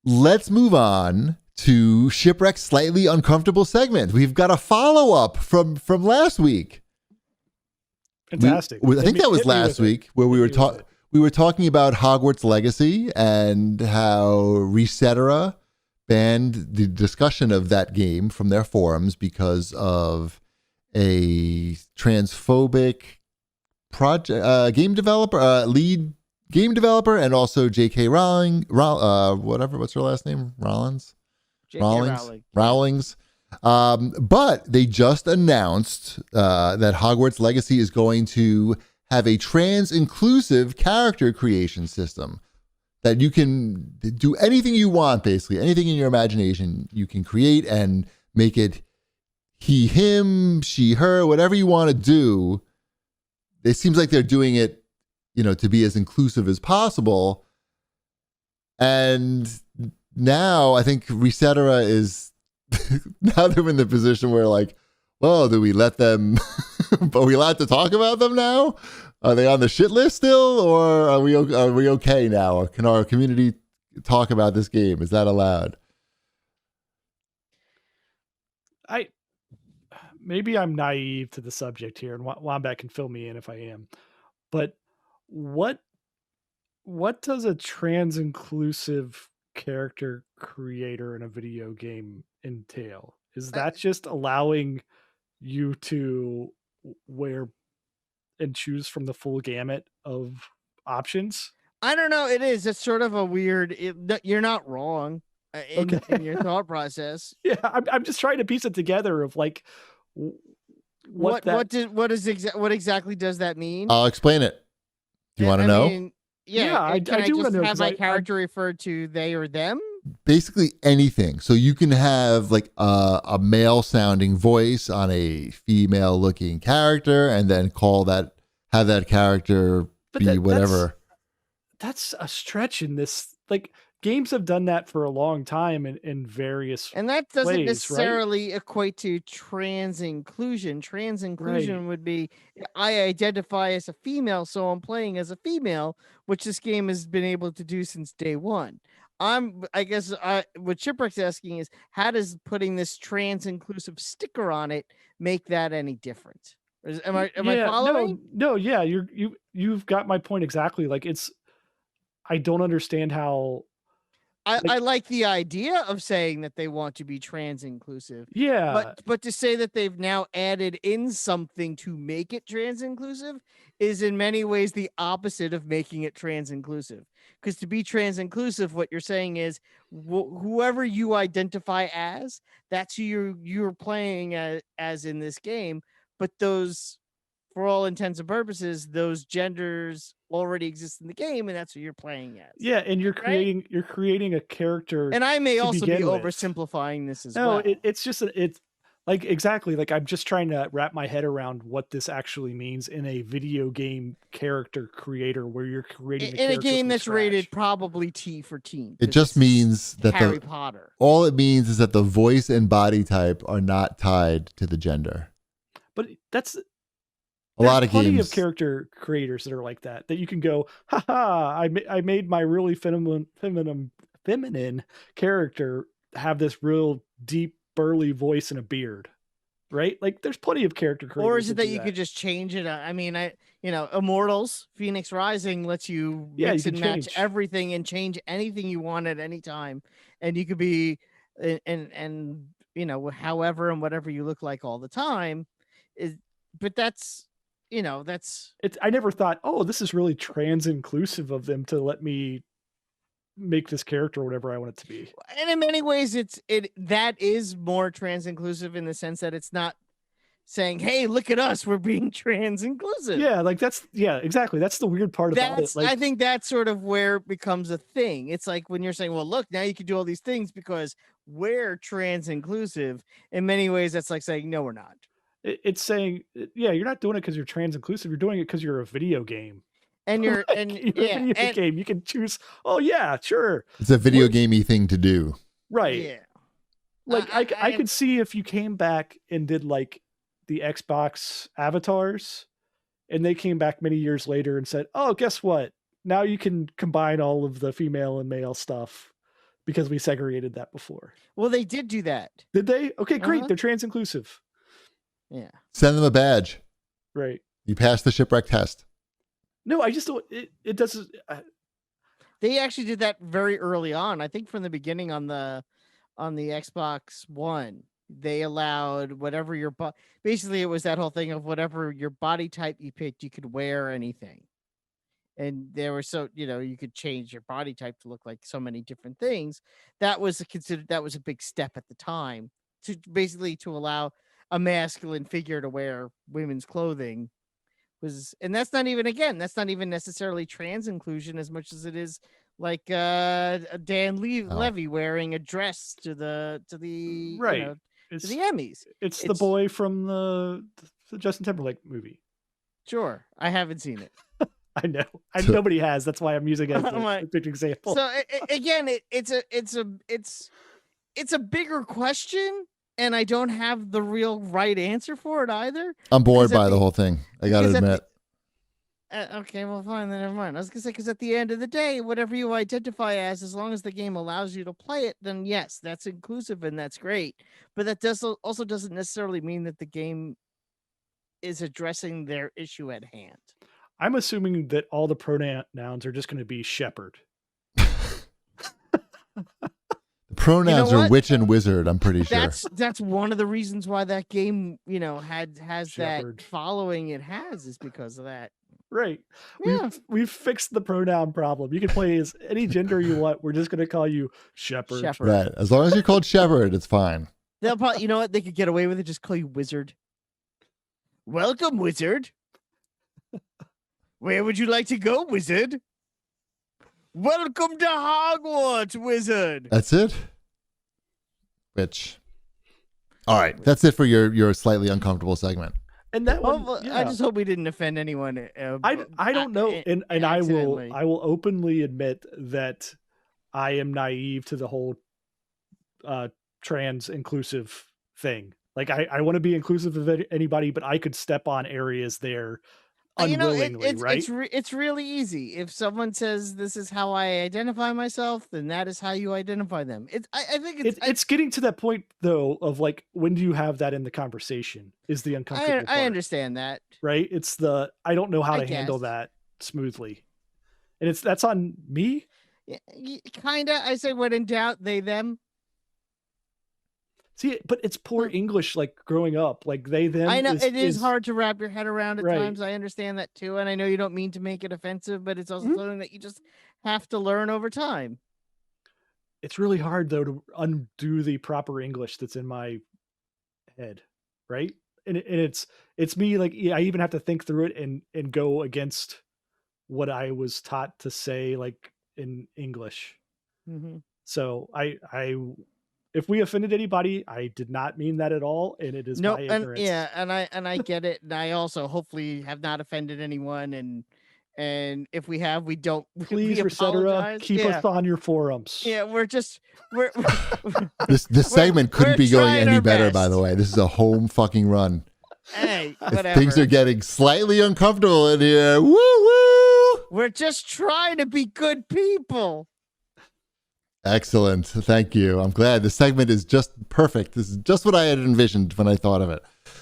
let's move on to Shipwreck's slightly uncomfortable segment. We've got a follow-up from last week. Fantastic. I think that was last week where we were talking about Hogwarts Legacy and how Resetera banned the discussion of that game from their forums because of a transphobic game developer, lead game developer, and also J.K. what's her last name? Rawlings. But they just announced that Hogwarts Legacy is going to have a trans-inclusive character creation system that you can do anything you want, basically. Anything in your imagination you can create and make it he, him, she, her, whatever you want to do. It seems like they're doing it, to be as inclusive as possible. And now I think Resetera is now they're in the position where like, well, do we let them, are we allowed to talk about them now? Are they on the shit list still, or are we okay now? Or can our community talk about this game? Is that allowed? Maybe I'm naive to the subject here, and Wombat can fill me in if I am. But what does a trans-inclusive character creator in a video game entail? Is that just allowing you to wear and choose from the full gamut of options? I don't know. It is. It's sort of a weird. You're not wrong in your thought process. Yeah, I'm just trying to piece it together of like what exactly does that mean? I'll explain it. Do you want to know? I do want to know. Have my character referred to they or them? Basically anything. So you can have like a male sounding voice on a female looking character and then have that character be whatever. That's a stretch in this. Like games have done that for a long time in various and that doesn't ways, necessarily equate to trans inclusion. Trans inclusion would be I identify as a female, so I'm playing as a female, which this game has been able to do since day one. What Shipwreck's asking is, how does putting this trans inclusive sticker on it make that any different? Am I following? No, yeah, you've got my point exactly. Like I don't understand how. I like the idea of saying that they want to be trans inclusive. Yeah. But to say that they've now added in something to make it trans inclusive is in many ways the opposite of making it trans inclusive. Because to be trans inclusive, what you're saying is whoever you identify as, that's who you're playing as in this game. But those, for all intents and purposes, those genders already exist in the game, and that's who you're playing as. Yeah, and you're creating a character. And I may also be oversimplifying this as well. No, it's like exactly like I'm just trying to wrap my head around what this actually means in a video game character creator where you're creating in a game that's rated probably T for teen. It just means that Harry Potter. All it means is that the voice and body type are not tied to the gender. But that's a lot of plenty games of character creators that are like that you can go, I made my really feminine character have this real deep burly voice and a beard, right? Like there's plenty of character creators. Or is it that you could just change it? I mean, Immortals, Phoenix Rising lets you mix and match everything and change anything you want at any time, and you could be and however and whatever you look like all the time. But that's it's. I never thought, oh, this is really trans inclusive of them to let me make this character whatever I want it to be. And in many ways, that is more trans inclusive in the sense that it's not saying, "Hey, look at us, we're being trans inclusive." Yeah, like exactly. That's the weird part about it. Like, I think that's sort of where it becomes a thing. It's like when you're saying, "Well, look, now you can do all these things because we're trans inclusive." In many ways, that's like saying, "No, we're not." It's saying, yeah, you're not doing it because you're trans inclusive. You're doing it because you're a video game. And you're a video game. You can choose. Oh yeah, sure. It's a video gamey thing to do, right? Yeah. Like I could see if you came back and did like the Xbox avatars, and they came back many years later and said, "Oh, guess what? Now you can combine all of the female and male stuff because we segregated that before. Well, they did do that. Did they? Okay, great. Uh-huh. They're trans inclusive. Yeah. Send them a badge. Right. You passed the shipwreck test. No, I just don't. It doesn't. They actually did that very early on. I think from the beginning on the Xbox One, they allowed whatever your basically it was that whole thing of whatever your body type you picked, you could wear anything. And there were you could change your body type to look like so many different things. That was a big step at the time to allow a masculine figure to wear women's clothing. And that's not even necessarily trans inclusion as much as it is like Dan Levy wearing a dress to the right. To the Emmys. It's the boy from the Justin Timberlake movie. Sure, I haven't seen it. I know. Nobody has. That's why I'm using it as a big example. So again, it's a bigger question, and I don't have the real right answer for it either. I'm bored by the whole thing. I got to admit. Okay, well, fine, then never mind. I was gonna say, because at the end of the day, whatever you identify as long as the game allows you to play it, then yes, that's inclusive and that's great. But that also doesn't necessarily mean that the game is addressing their issue at hand. I'm assuming that all the pronouns are just going to be shepherd. The pronouns are witch and wizard, I'm pretty sure. That's one of the reasons why that game, has shepherd. That following it has is because of that. Right. Yeah. We've fixed the pronoun problem. You can play as any gender you want. We're just going to call you shepherd. Right. As long as you're called shepherd, it's fine. They'll probably, you know what? They could get away with it. Just call you wizard. Welcome, wizard. Where would you like to go, wizard? Welcome to Hogwarts, wizard. That's it? All right. That's it for your slightly uncomfortable segment. And that one, I just hope we didn't offend anyone. I don't know. And I will openly admit that I am naive to the whole trans inclusive thing. Like I want to be inclusive of anybody, but I could step on areas there unwillingly, right? It's really easy. If someone says this is how I identify myself, then that is how you identify them. I think it's getting to that point though of like, when do you have that in the conversation is the uncomfortable part, I understand that, right? It's the I don't know how to handle that smoothly, and that's on me. Yeah, kinda. I say when in doubt, they them. See, but it's poor English, like growing up, like they, them. I know it is hard to wrap your head around at right. times. I understand that too. And I know you don't mean to make it offensive, but it's also something that you just have to learn over time. It's really hard though, to undo the proper English that's in my head. Right. And it's me, like, I even have to think through it and go against what I was taught to say, like in English. Mm-hmm. So if we offended anybody, I did not mean that at all, and it is my ignorance. And I get it, and I also hopefully have not offended anyone, and if we have, we don't. Please, Resetera, keep us on your forums. Yeah, we're this segment couldn't be going any better. By the way, this is a home fucking run. Hey, whatever. Things are getting slightly uncomfortable in here. Woo woo! We're just trying to be good people. Excellent. Thank you. I'm glad the segment is just perfect. This is just what I had envisioned when I thought of it.